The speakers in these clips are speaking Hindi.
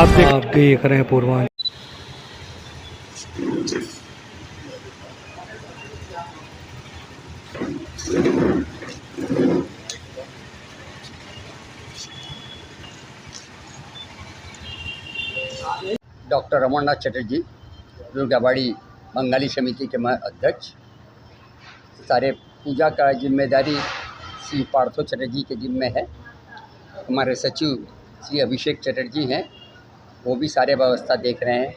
आप देख रहे हैं पूर्वांचल। डॉक्टर रमणनाथ चटर्जी, दुर्गाबाड़ी बंगाली समिति के मैं अध्यक्ष। सारे पूजा का जिम्मेदारी श्री पार्थो चटर्जी के जिम्मे है। हमारे सचिव श्री अभिषेक चटर्जी हैं, वो भी सारे व्यवस्था देख रहे हैं।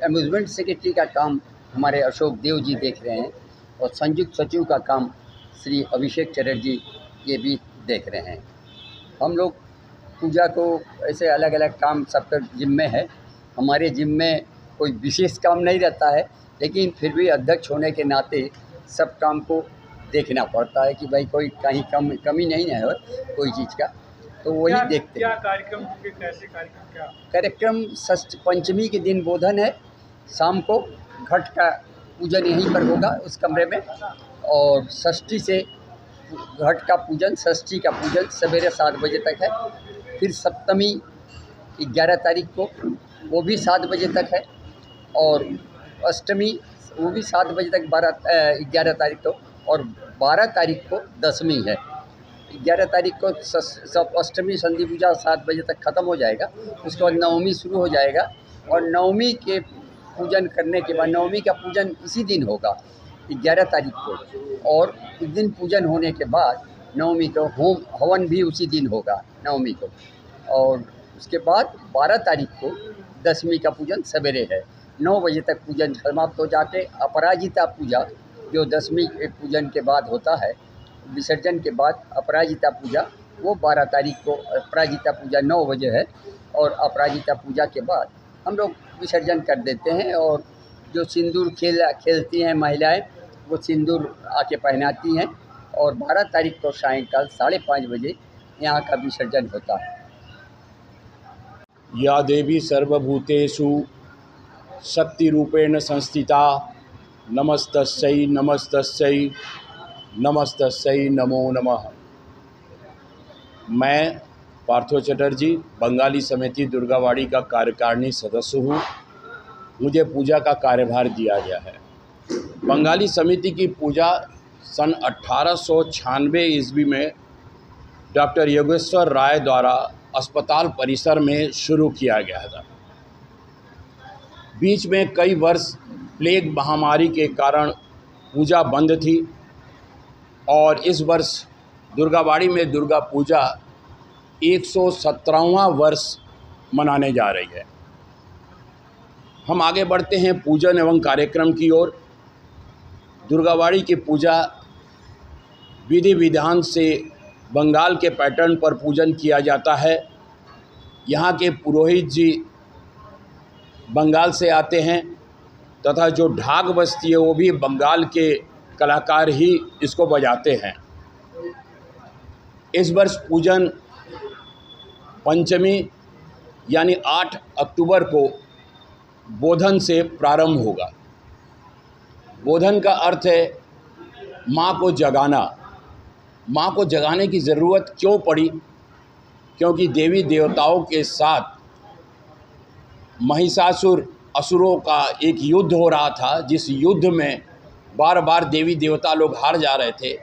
अम्यूज़मेंट सेक्रेटरी का काम हमारे अशोक देव जी देख रहे हैं और संयुक्त सचिव का काम श्री अभिषेक चटर्जी ये भी देख रहे हैं। हम लोग पूजा को ऐसे अलग अलग काम सबके जिम्मे है। हमारे जिम्मे कोई विशेष काम नहीं रहता है, लेकिन फिर भी अध्यक्ष होने के नाते सब काम को देखना पड़ता है कि भाई कोई कहीं कमी नहीं है कोई चीज़ का, तो वही देखते हैं। क्या कार्यक्रम होंगे, कैसे कार्यक्रम? क्या कार्यक्रम? षष्ठ पंचमी के दिन बोधन है, शाम को घट का पूजन यहीं पर होगा उस कमरे में, और षष्ठी से घट का पूजन, षष्ठी का पूजन सवेरे 7 बजे तक है। फिर सप्तमी 11 तारीख को वो भी 7 बजे तक है, और अष्टमी वो भी 7 बजे तक 11 तारीख को, और 12 तारीख को दशमी है। 11 तारीख को सब अष्टमी संधि पूजा 7 बजे तक ख़त्म हो जाएगा। उसके बाद नवमी शुरू हो जाएगा, और नवमी के पूजन करने के बाद, नवमी का पूजन इसी दिन होगा 11 तारीख को, और उस दिन पूजन होने के बाद नवमी को होम हवन भी उसी दिन होगा नवमी को, और उसके बाद 12 तारीख को दशमी का पूजन सवेरे है। 9 बजे तक पूजन समाप्त हो जाके अपराजिता पूजा जो दशमी के पूजन के बाद होता है, विसर्जन के बाद अपराजिता पूजा, वो 12 तारीख को अपराजिता पूजा 9 बजे है, और अपराजिता पूजा के बाद हम लोग विसर्जन कर देते हैं। और जो सिंदूर खेलती हैं महिलाएं, वो सिंदूर आके पहनाती हैं, और 12 तारीख को सायंकाल 5:30 बजे यहाँ का विसर्जन होता है। या देवी सर्वभूतेषु शक्तिरूपेण संस्थिता नमस्तस्यै नमस्तस्यै नमस्तस्यै नमो नमः। मैं पार्थो चटर्जी बंगाली समिति दुर्गाबाड़ी का कार्यकारिणी सदस्य हूँ। मुझे पूजा का कार्यभार दिया गया है। बंगाली समिति की पूजा सन 1896 ईस्वी में डॉक्टर योगेश्वर राय द्वारा अस्पताल परिसर में शुरू किया गया था। बीच में कई वर्ष प्लेग महामारी के कारण पूजा बंद थी, और इस वर्ष दुर्गाबाड़ी में दुर्गा पूजा 117वां वर्ष मनाने जा रही है। हम आगे बढ़ते हैं पूजन एवं कार्यक्रम की ओर। दुर्गाबाड़ी की पूजा विधि विधान से बंगाल के पैटर्न पर पूजन किया जाता है। यहाँ के पुरोहित जी बंगाल से आते हैं, तथा जो ढाक बजती है वो भी बंगाल के कलाकार ही इसको बजाते हैं। इस वर्ष पूजन पंचमी यानी 8 अक्टूबर को बोधन से प्रारंभ होगा। बोधन का अर्थ है माँ को जगाना। माँ को जगाने की ज़रूरत क्यों पड़ी? क्योंकि देवी देवताओं के साथ महिषासुर असुरों का एक युद्ध हो रहा था, जिस युद्ध में बार बार देवी देवता लोग हार जा रहे थे।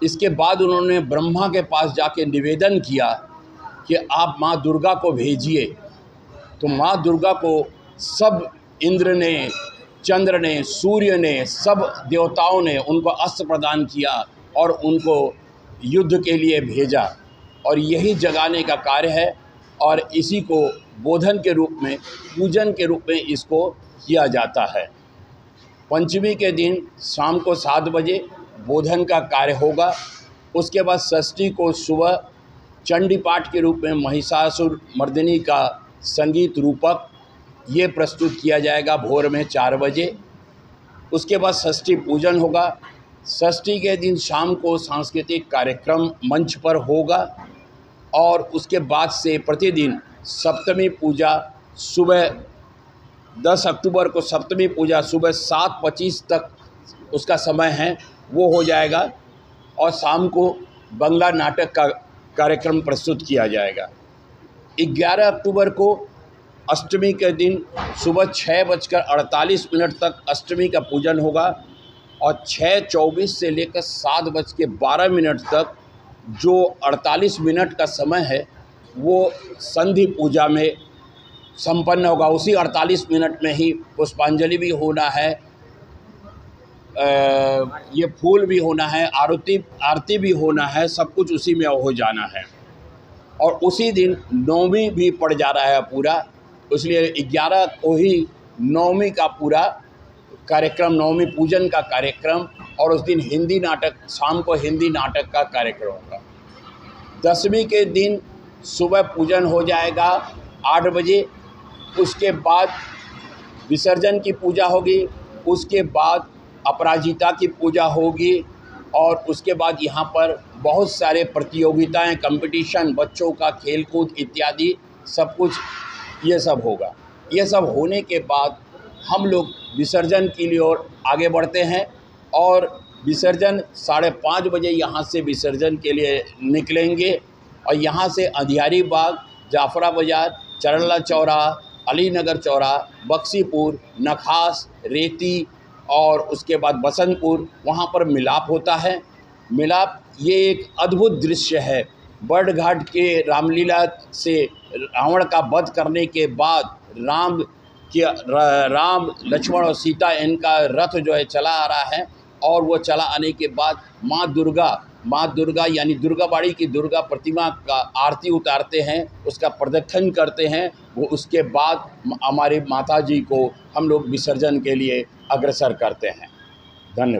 इसके बाद उन्होंने ब्रह्मा के पास जाके निवेदन किया कि आप माँ दुर्गा को भेजिए। तो माँ दुर्गा को सब इंद्र ने, चंद्र ने, सूर्य ने, सब देवताओं ने उनको अस्त्र प्रदान किया और उनको युद्ध के लिए भेजा, और यही जगाने का कार्य है। और इसी को बोधन के रूप में, पूजन के रूप में इसको किया जाता है। पंचमी के दिन शाम को 7 बजे बोधन का कार्य होगा। उसके बाद षष्ठी को सुबह चंडी पाठ के रूप में महिषासुर मर्दिनी का संगीत रूपक ये प्रस्तुत किया जाएगा भोर में 4 बजे। उसके बाद षष्ठी पूजन होगा। षष्ठी के दिन शाम को सांस्कृतिक कार्यक्रम मंच पर होगा, और उसके बाद से प्रतिदिन सप्तमी पूजा सुबह 10 अक्टूबर को सप्तमी पूजा सुबह 7:25 तक उसका समय है, वो हो जाएगा, और शाम को बंगला नाटक का कार्यक्रम प्रस्तुत किया जाएगा। 11 अक्टूबर को अष्टमी के दिन सुबह 6:48 तक अष्टमी का पूजन होगा और 6:24 से लेकर 7:12 तक जो 48 मिनट का समय है वो संधि पूजा में संपन्न होगा। उसी 48 मिनट में ही पुष्पांजलि भी होना है, ये फूल भी होना है, आरती भी होना है, सब कुछ उसी में हो जाना है। और उसी दिन नवमी भी पड़ जा रहा है पूरा, इसलिए 11 को ही नवमी का पूरा कार्यक्रम, नवमी पूजन का कार्यक्रम, और उस दिन हिंदी नाटक, शाम को हिंदी नाटक का कार्यक्रम होगा। दशमी के दिन सुबह पूजन हो जाएगा 8 बजे, उसके बाद विसर्जन की पूजा होगी, उसके बाद अपराजिता की पूजा होगी और उसके बाद यहाँ पर बहुत सारे प्रतियोगिताएं, कंपटीशन, बच्चों का खेलकूद इत्यादि सब कुछ ये सब होगा। ये सब होने के बाद हम लोग विसर्जन के लिए और आगे बढ़ते हैं और विसर्जन 5:30 बजे यहाँ से विसर्जन के लिए निकलेंगे और यहाँ से अंधियारी बाग, जाफरा बाज़ार, चरला चौराहा, अलीनगर चौराहा, बक्सीपुर, नखास, रेती और उसके बाद बसंतपुर, वहाँ पर मिलाप होता है। मिलाप ये एक अद्भुत दृश्य है। बर्डघाट के रामलीला से रावण का वध करने के बाद राम, लक्ष्मण और सीता, इनका रथ जो है चला आ रहा है और वो चला आने के बाद माँ दुर्गा यानी दुर्गाबाड़ी की दुर्गा प्रतिमा का आरती उतारते हैं, उसका प्रदक्षिण करते हैं। वो उसके बाद हमारी माता जी को हम लोग विसर्जन के लिए अग्रसर करते हैं। धन्यवाद।